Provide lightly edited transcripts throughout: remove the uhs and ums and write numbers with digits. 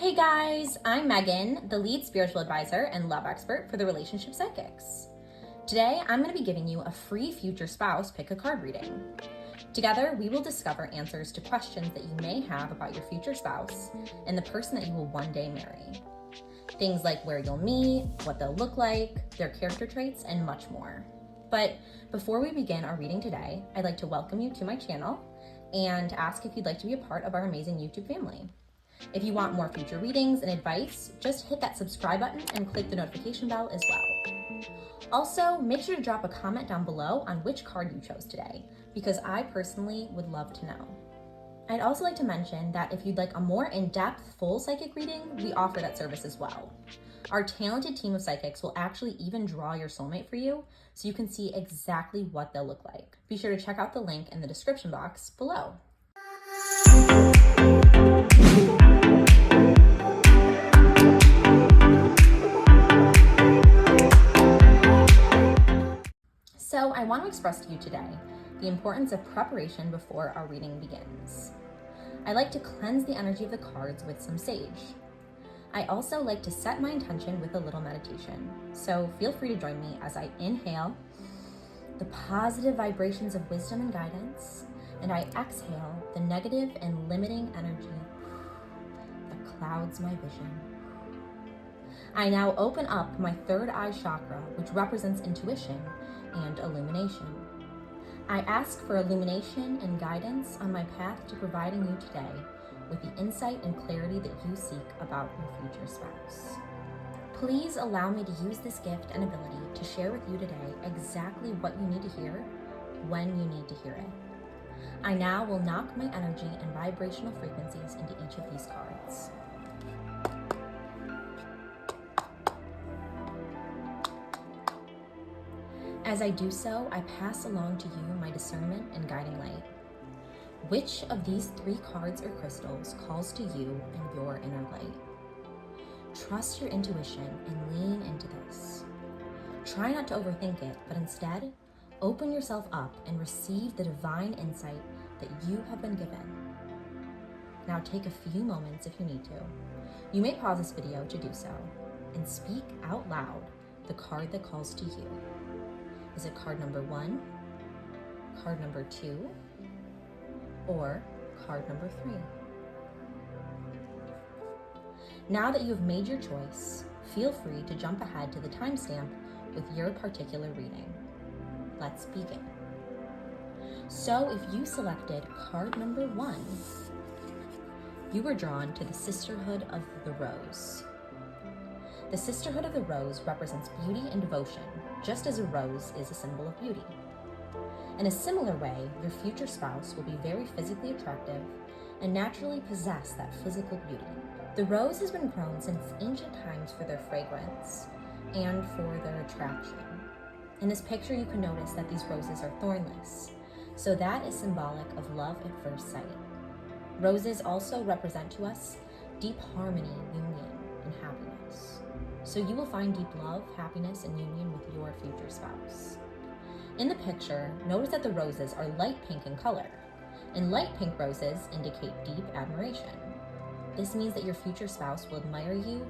Hey guys, I'm Megan, the lead spiritual advisor and love expert for the Relationship Psychics. Today, I'm going to be giving you a free future spouse pick a card reading. Together, we will discover answers to questions that you may have about your future spouse and the person that you will one day marry. Things like where you'll meet, what they'll look like, their character traits, and much more. But before we begin our reading today, I'd like to welcome you to my channel and ask if you'd like to be a part of our amazing YouTube family. If you want more future readings and advice, just hit that subscribe button and click the notification bell as well. Also, make sure to drop a comment down below on which card you chose today, because I personally would love to know. I'd also like to mention that if you'd like a more in-depth full psychic reading, we offer that service as well. Our talented team of psychics will actually even draw your soulmate for you, so you can see exactly what they'll look like. Be sure to check out the link in the description box below. So I want to express to you today the importance of preparation before our reading begins. I like to cleanse the energy of the cards with some sage. I also like to set my intention with a little meditation, so feel free to join me as I inhale the positive vibrations of wisdom and guidance, and I exhale the negative and limiting energy that clouds my vision. I now open up my third eye chakra, which represents intuition and illumination. I ask for illumination and guidance on my path to providing you today with the insight and clarity that you seek about your future spouse. Please allow me to use this gift and ability to share with you today exactly what you need to hear when you need to hear it. I now will knock my energy and vibrational frequencies into each of these cards. As I do so, I pass along to you my discernment and guiding light. Which of these three cards or crystals calls to you and your inner light? Trust your intuition and lean into this. Try not to overthink it, but instead, open yourself up and receive the divine insight that you have been given. Now take a few moments if you need to. You may pause this video to do so and speak out loud the card that calls to you. Is it card number 1, card number 2, or card number 3? Now that you've made your choice, feel free to jump ahead to the timestamp with your particular reading. Let's begin. So if you selected card number 1, you were drawn to the Sisterhood of the Rose. The Sisterhood of the Rose represents beauty and devotion, just as a rose is a symbol of beauty. In a similar way, your future spouse will be very physically attractive and naturally possess that physical beauty. The rose has been grown since ancient times for their fragrance and for their attraction. In this picture, you can notice that these roses are thornless, so that is symbolic of love at first sight. Roses also represent to us deep harmony, union, and happiness. So you will find deep love, happiness, and union with your future spouse. In the picture, notice that the roses are light pink in color, and light pink roses indicate deep admiration. This means that your future spouse will admire you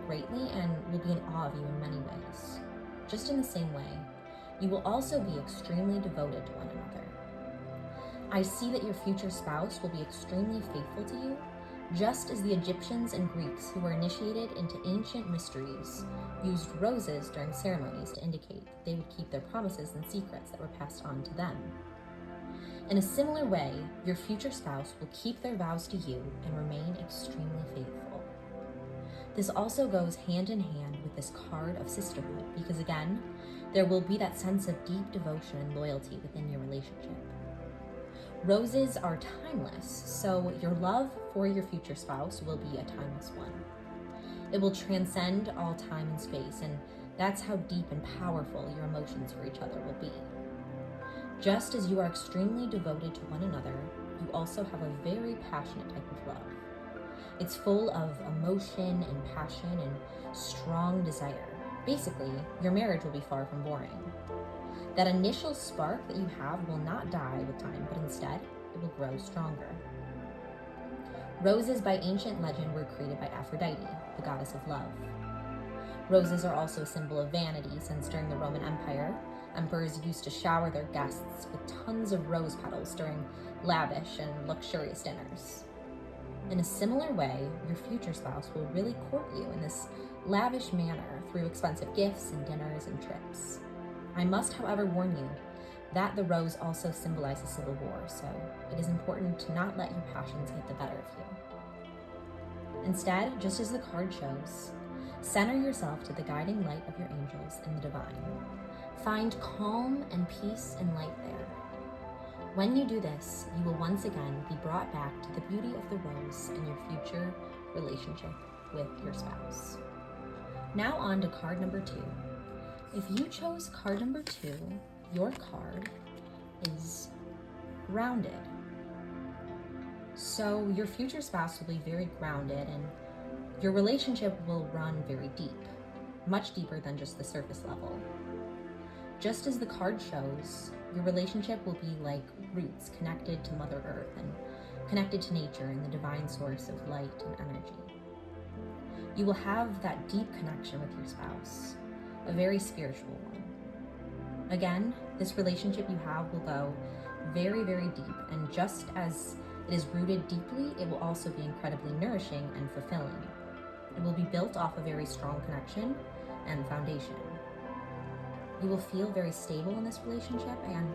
greatly and will be in awe of you in many ways. Just in the same way, you will also be extremely devoted to one another. I see that your future spouse will be extremely faithful to you, just as the Egyptians and Greeks who were initiated into ancient mysteries used roses during ceremonies to indicate that they would keep their promises and secrets that were passed on to them. In a similar way, your future spouse will keep their vows to you and remain extremely faithful. This also goes hand in hand with this card of sisterhood because, again, there will be that sense of deep devotion and loyalty within your relationship. Roses are timeless, so your love for your future spouse will be a timeless one. It will transcend all time and space, and that's how deep and powerful your emotions for each other will be. Just as you are extremely devoted to one another, you also have a very passionate type of love. It's full of emotion and passion and strong desire. Basically, your marriage will be far from boring. That initial spark that you have will not die with time, but instead, it will grow stronger. Roses by ancient legend were created by Aphrodite, the goddess of love. Roses are also a symbol of vanity, since during the Roman Empire, emperors used to shower their guests with tons of rose petals during lavish and luxurious dinners. In a similar way, your future spouse will really court you in this lavish manner through expensive gifts and dinners and trips. I must, however, warn you that the rose also symbolizes civil war, so it is important to not let your passions get the better of you. Instead, just as the card shows, center yourself to the guiding light of your angels and the divine. Find calm and peace and light there. When you do this, you will once again be brought back to the beauty of the rose in your future relationship with your spouse. Now on to card number 2. If you chose card number 2, your card is grounded. So your future spouse will be very grounded and your relationship will run very deep, much deeper than just the surface level. Just as the card shows, your relationship will be like roots connected to Mother Earth and connected to nature and the divine source of light and energy. You will have that deep connection with your spouse, a very spiritual one. Again, this relationship you have will go very, very deep, and just as it is rooted deeply, it will also be incredibly nourishing and fulfilling. It will be built off a very strong connection and foundation. You will feel very stable in this relationship, and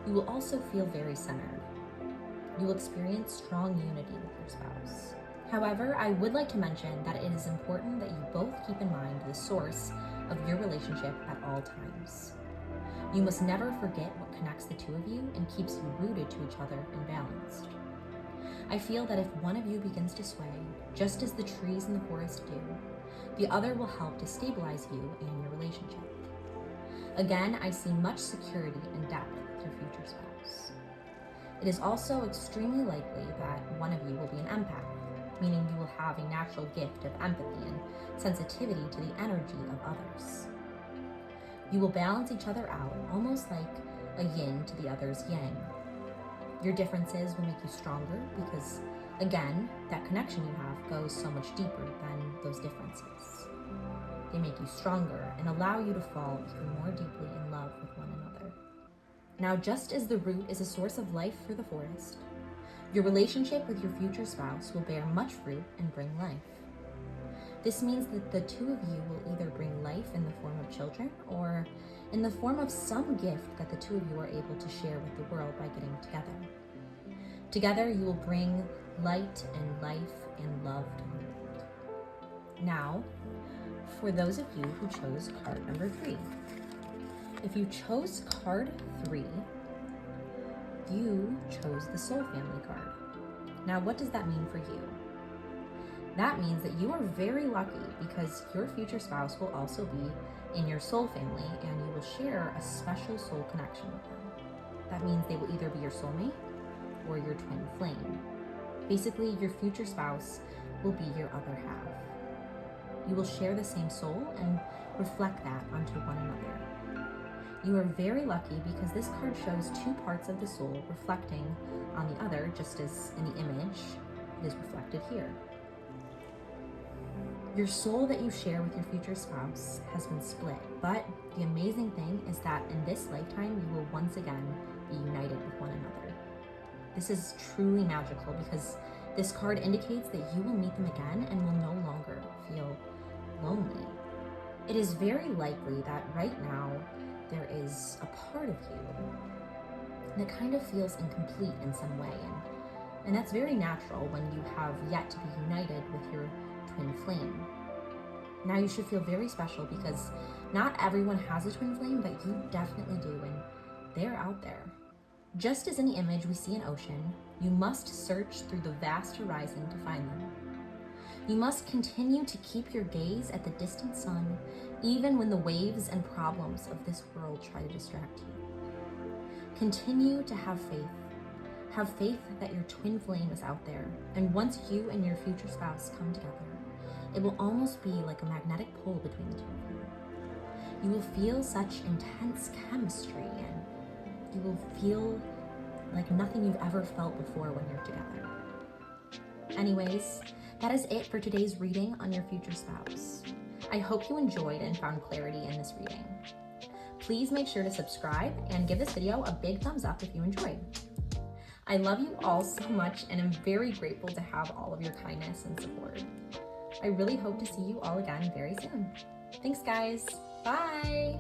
you will also feel very centered. You will experience strong unity with your spouse. However, I would like to mention that it is important that you both keep in mind the source of your relationship at all times. You must never forget what connects the two of you and keeps you rooted to each other and balanced. I feel that if one of you begins to sway, just as the trees in the forest do, the other will help to stabilize you and your relationship. Again, I see much security and depth with your future spouse. It is also extremely likely that one of you will be an empath, meaning you will have a natural gift of empathy and sensitivity to the energy of others. You will balance each other out, almost like a yin to the other's yang. Your differences will make you stronger because, again, that connection you have goes so much deeper than those differences. They make you stronger and allow you to fall even more deeply in love with one another. Now, just as the root is a source of life for the forest, your relationship with your future spouse will bear much fruit and bring life. This means that the two of you will either bring life in the form of children or in the form of some gift that the two of you are able to share with the world by getting together. Together, you will bring light and life and love to the world. Now, for those of you who chose card number 3. If you chose card 3, you chose the Soul Family card. Now, what does that mean for you? That means that you are very lucky because your future spouse will also be in your soul family and you will share a special soul connection with them. That means they will either be your soulmate or your twin flame. Basically, your future spouse will be your other half. You will share the same soul and reflect that onto one another. You are very lucky because this card shows two parts of the soul reflecting on the other, just as in the image it is reflected here. Your soul that you share with your future spouse has been split, but the amazing thing is that in this lifetime you will once again be united with one another. This is truly magical because this card indicates that you will meet them again and will no longer feel lonely. It is very likely that right now there is a part of you that kind of feels incomplete in some way, and that's very natural when you have yet to be united with your twin flame. Now you should feel very special because not everyone has a twin flame, but you definitely do, and they're out there. Just as in the image we see an ocean, you must search through the vast horizon to find them. You must continue to keep your gaze at the distant sun, even when the waves and problems of this world try to distract you. Continue to have faith. Have faith that your twin flame is out there, and once you and your future spouse come together, it will almost be like a magnetic pull between the two of you. You will feel such intense chemistry, and you will feel like nothing you've ever felt before when you're together. Anyways, that is it for today's reading on your future spouse. I hope you enjoyed and found clarity in this reading. Please make sure to subscribe and give this video a big thumbs up if you enjoyed. I love you all so much and am very grateful to have all of your kindness and support. I really hope to see you all again very soon. Thanks, guys. Bye.